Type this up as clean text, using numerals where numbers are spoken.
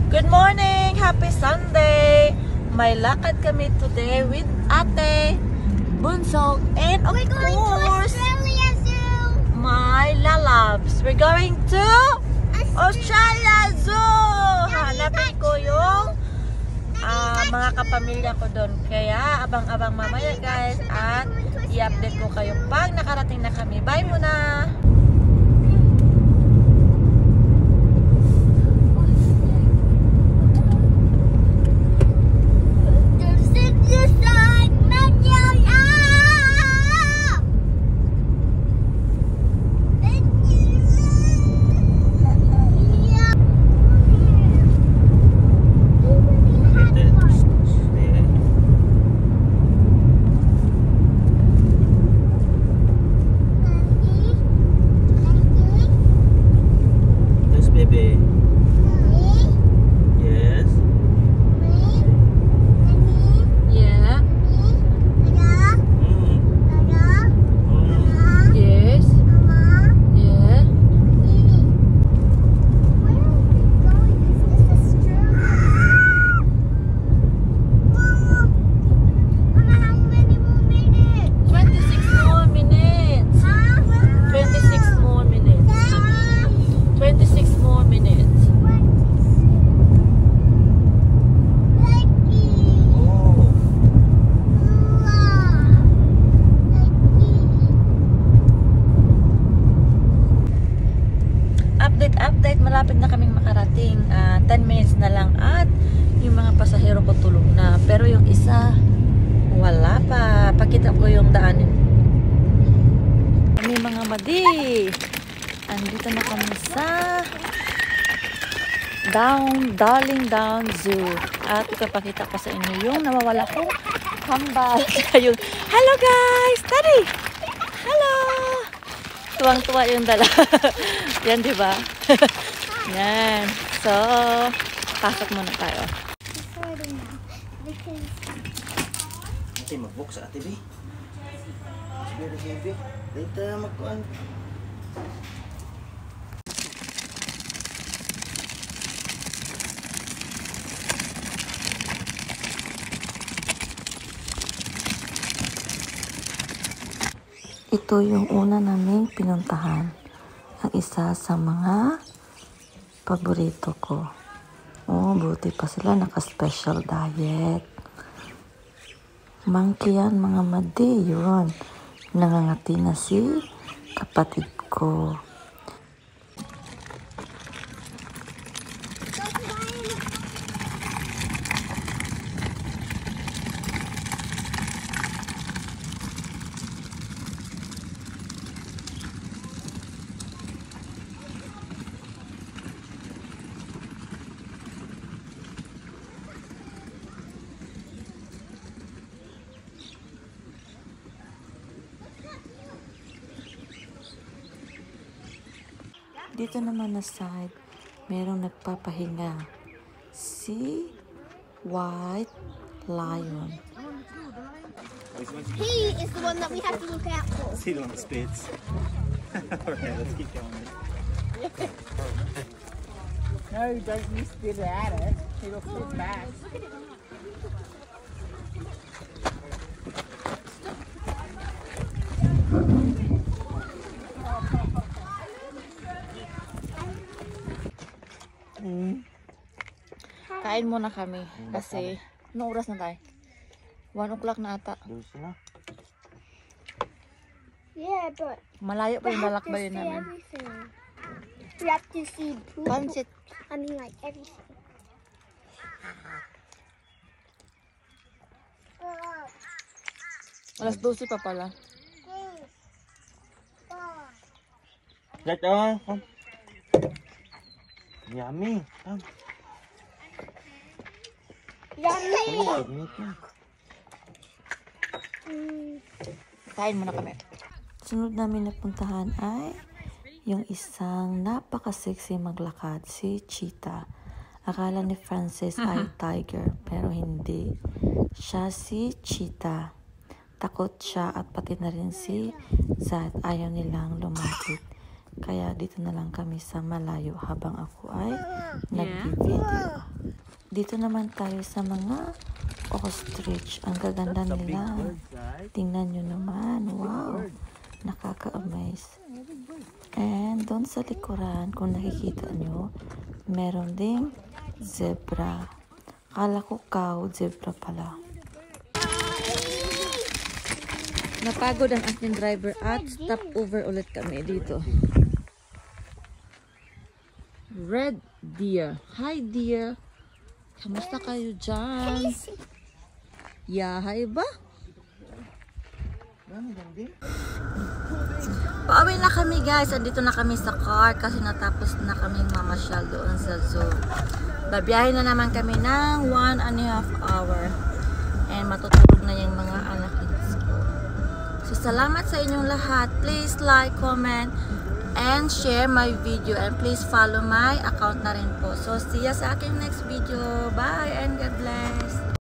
Good morning! Happy Sunday! May lakad kami today with Ate, Bunsog, and of course, my lalabs. We're going to Australia Zoo! Hanapin ko yung mga kapamilya ko doon. Kaya abang-abang mamaya guys at i-update ko kayo pag nakarating na kami. Bye muna! Update, malapit na kaming makarating. 10 minutes na lang at yung mga pasahero ko tulog na. Pero yung isa, wala pa. Pakita ko yung daanin. Kami mga madi. Andito na kami sa Darling Downs Zoo. At ipapakita ko sa inyo yung nawawala kong kambal. Hello guys! Tari! Hello! Tuwang-tuwa yung dala. Yan, di ba? Yan. So, pasok muna tayo. Ate, mag-book sa ate, B. Very heavy. Later, mag-kuhan. Ito yung una naming pinuntahan. Ang isa sa mga paborito ko. Oh, buti pa sila naka-special diet. Monkey yan, mga madi. Yun. Nangangati na si kapatid ko. Dito naman na side, merong nagpapahinga. Si White Lion. He is the one that we have to look out for. See them on the spits. Alright, let's keep going. No, don't you spit at it. It'll spit back. Kain muna kami kasi anong oras na tayo? 1 o'clock na ata. Yeah, but Malayo pa we yung have to lalakbayin see namin. everything. We have to see poop. Pansit. I mean, like everything. Alas 12 pa pala. Get on. Come. Yummy. Come. Yummy. Kain muna kami. Sunod namin napuntahan ay yung isang napaka-sexy maglakad, si Cheetah. Akala ni Francis ay tiger, pero hindi. Siya si Cheetah. Takot siya at pati na rin si Zad. Ayaw nilang lumapit. Kaya dito na lang kami sa malayo habang ako ay nag-video. Dito naman tayo sa mga ostrich. Ang gaganda nila. Tingnan nyo naman. Wow. Nakaka-amaze. And doon sa likuran, kung nakikita nyo, meron ding zebra. Akala ko cow, zebra pala. Napagod ang aking driver at stop over ulit kami dito. Red deer. Hi deer. Kamusta kayo dyan? Yahay ba? Pauwi na kami guys. Andito na kami sa car kasi natapos na kami mamasyal doon sa zoo. Babiyahin na naman kami ng 1.5 hour. And matutulog na yung mga anak ko. So salamat sa inyong lahat. Please like, comment, and share my video. And please follow my account na rin po. So see ya sa aking next video. Bye!